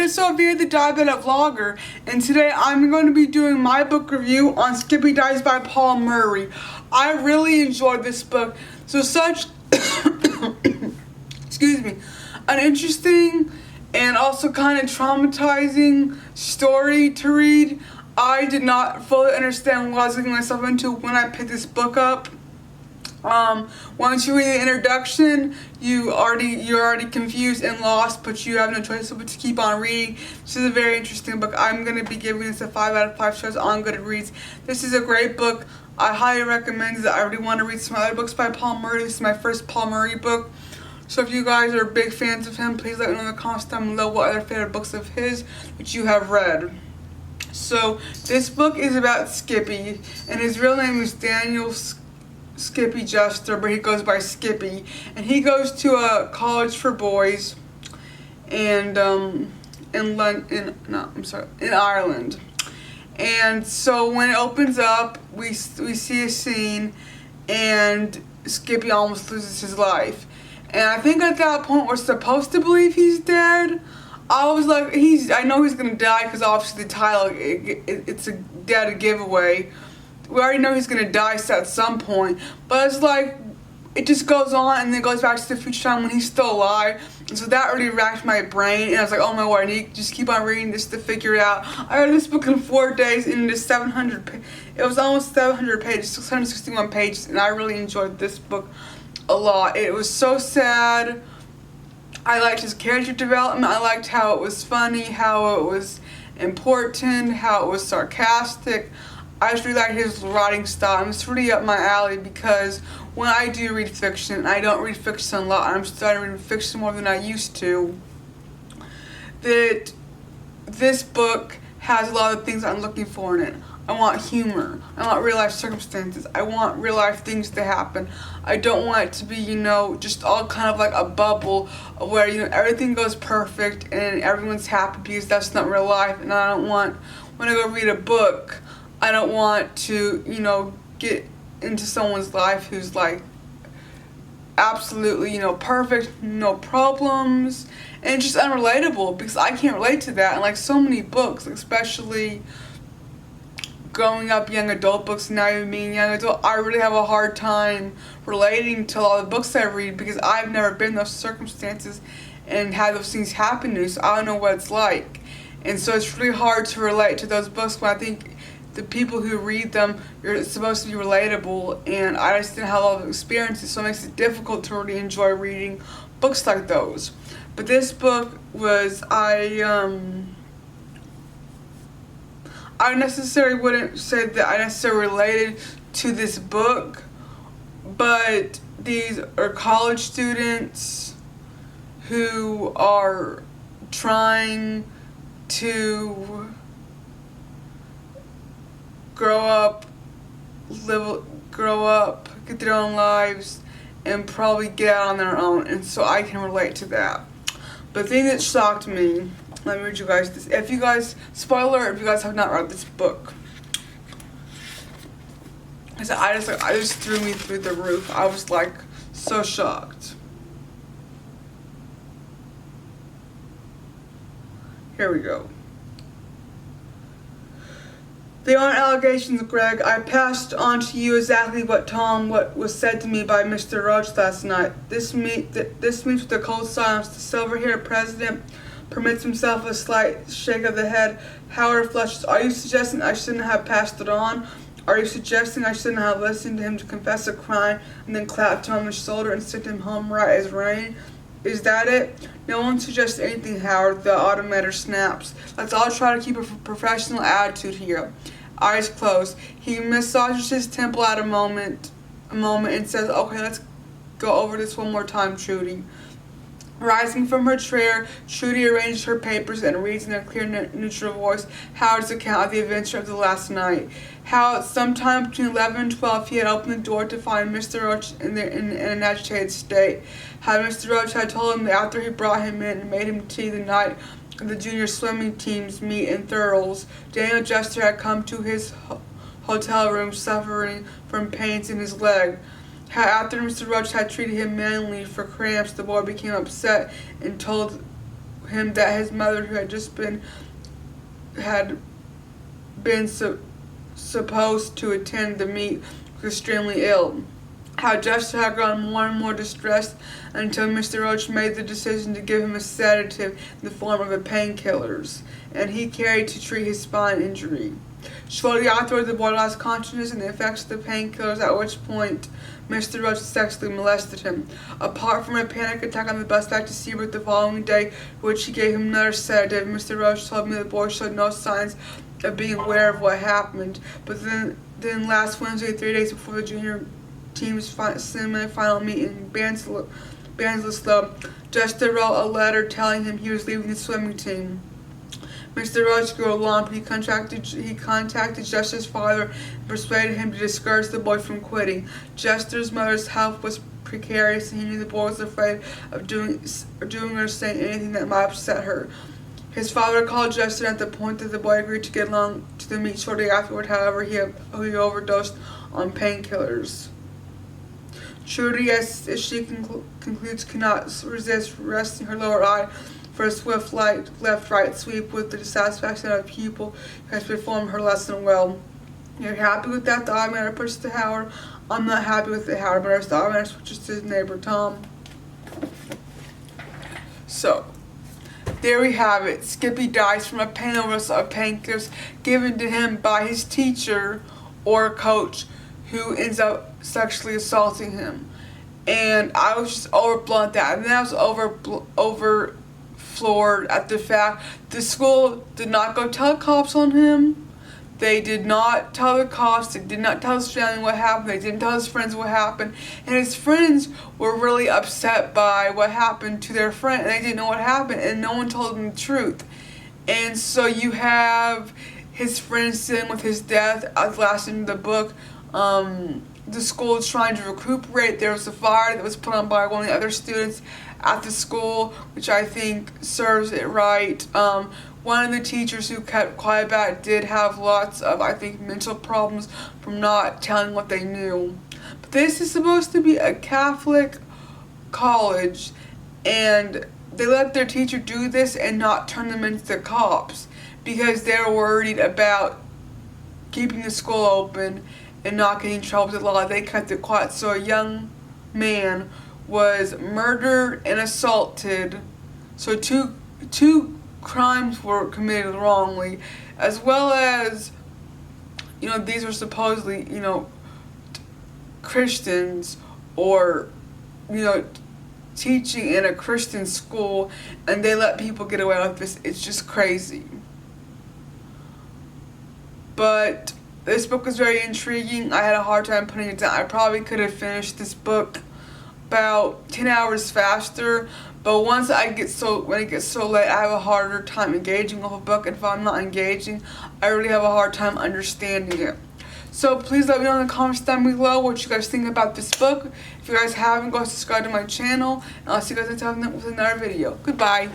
it's Sophia the Diabetic Vlogger, and today I'm going to be doing my book review on Skippy Dies by Paul Murray. I really enjoyed this book. So such, excuse me, an interesting and also kind of traumatizing story to read. I did not fully understand what I was getting myself into when I picked this book up. Once you read the introduction, you're already confused and lost, but you have no choice but to keep on reading. This is a very interesting book. I'm going to be giving this a 5 out of 5 stars on Goodreads. This is a great book. I highly recommend it. I already want to read some other books by Paul Murray. This is my first Paul Murray book. So if you guys are big fans of him, please let me know in the comments down below what other favorite books of his that you have read. So this book is about Skippy, and his real name is Daniel Skippy Jester, but he goes by Skippy, and he goes to a college for boys, and in Ireland. And so when it opens up, we see a scene, and Skippy almost loses his life. And I think at that point we're supposed to believe he's dead. I was like, I know he's gonna die because obviously the title, it's a dead giveaway. We already know he's gonna die at some point, but it's like, it just goes on and then goes back to the future time when he's still alive. And so that really racked my brain, and I was like, oh my word, I need to just keep on reading this to figure it out. I read this book in 4 days, and it was almost 700 pages, 661 pages, and I really enjoyed this book a lot. It was so sad. I liked his character development. I liked how it was funny, how it was important, how it was sarcastic. I just really liked his writing style, and it's really up my alley because when I do read fiction, I don't read fiction a lot. I'm starting reading fiction more than I used to. That this book has a lot of things I'm looking for in it. I want humor. I want real life circumstances. I want real life things to happen. I don't want it to be, just all kind of like a bubble where, everything goes perfect and everyone's happy, because that's not real life. And I don't want, when I go read a book, I don't want to, get into someone's life who's like absolutely, perfect, no problems, and just unrelatable, because I can't relate to that. And like so many books, especially growing up young adult books, now even being young adult, I really have a hard time relating to a lot of the books I read because I've never been in those circumstances and had those things happen to me, so I don't know what it's like. And so it's really hard to relate to those books when I think the people who read them are supposed to be relatable, and I just didn't have a lot of experiences, so it makes it difficult to really enjoy reading books like those. But this book was, I necessarily wouldn't say that I necessarily related to this book, but these are college students who are trying to grow up, get their own lives, and probably get out on their own, and so I can relate to that. But the thing that shocked me, let me read you guys this. If you guys have not read this book, I just threw me through the roof. I was like so shocked. Here we go. They aren't allegations, Greg. I passed on to you exactly what was said to me by Mr. Roach last night. This meets with a cold silence. The silver-haired president permits himself a slight shake of the head. Howard flushes. Are you suggesting I shouldn't have passed it on? Are you suggesting I shouldn't have listened to him to confess a crime and then clapped him on the shoulder and sent him home right as rain? Is that it? No one suggests anything, Howard. The automator snaps. Let's all try to keep a professional attitude here. Eyes closed. He massages his temple at a moment and says, okay, let's go over this one more time, Trudy. Rising from her chair, Trudy arranges her papers and reads in a clear, neutral voice Howard's account of the adventure of the last night. How, sometime between 11 and 12, he had opened the door to find Mr. Roach in an agitated state. How Mr. Roach had told him that after he brought him in and made him tea the night of the junior swimming team's meet in Thurles, Daniel Jester had come to his hotel room suffering from pains in his leg. How after Mr. Roach had treated him manually for cramps, the boy became upset and told him that his mother, who had been supposed to attend the meet, was extremely ill. How Jester had grown more and more distressed until Mr. Roach made the decision to give him a sedative in the form of a painkillers, and he carried to treat his spine injury. Shortly afterwards, the boy lost consciousness and the effects of the painkillers, at which point Mr. Roach sexually molested him. Apart from a panic attack on the bus back to Seabrook the following day, which he gave him another sedative, Mr. Roach told me the boy showed no signs of being aware of what happened. But then last Wednesday, 3 days before the junior team's semi-final meet in Bandslow, Jester wrote a letter telling him he was leaving the swimming team. Mr. Roach grew alarmed. He contacted Jester's father and persuaded him to discourage the boy from quitting. Jester's mother's health was precarious, and he knew the boy was afraid of doing or saying anything that might upset her. His father called Jester at the point that the boy agreed to get along to the meet. Shortly afterward, however, he overdosed on painkillers. Trudy, as she concludes, cannot resist resting her lower eye for a swift left-right sweep with the dissatisfaction of a pupil who has performed her lesson well. You're happy with that? The automator pushes to Howard. I'm not happy with it, Howard, but the automator switches to his neighbor, Tom. So, there we have it. Skippy dies from a pain overdose of painkillers given to him by his teacher or coach, who ends up sexually assaulting him. And I was just overblown at that. And then I was over floored at the fact the school did not go tell cops on him. They did not tell the cops. They did not tell his family what happened. They didn't tell his friends what happened. And his friends were really upset by what happened to their friend. And they didn't know what happened. And no one told them the truth. And so you have his friends dealing with his death as last in the book. The school is trying to recuperate. There was a fire that was put on by one of the other students at the school, which I think serves it right. One of the teachers who kept quiet about it did have lots of, I think, mental problems from not telling what they knew. But this is supposed to be a Catholic college, and they let their teacher do this and not turn them into the cops because they were worried about keeping the school open and not getting in trouble with the law. They kept it quiet. So a young man was murdered and assaulted. So two crimes were committed wrongly, as well as, these were supposedly, Christians or, teaching in a Christian school, and they let people get away with this. It's just crazy. But this book was very intriguing. I had a hard time putting it down. I probably could have finished this book about 10 hours faster, but when it gets so late, I have a harder time engaging with a book, and if I'm not engaging, I really have a hard time understanding it. So please let me know in the comments down below what you guys think about this book. If you guys haven't, go subscribe to my channel, and I'll see you guys next time with another video. Goodbye.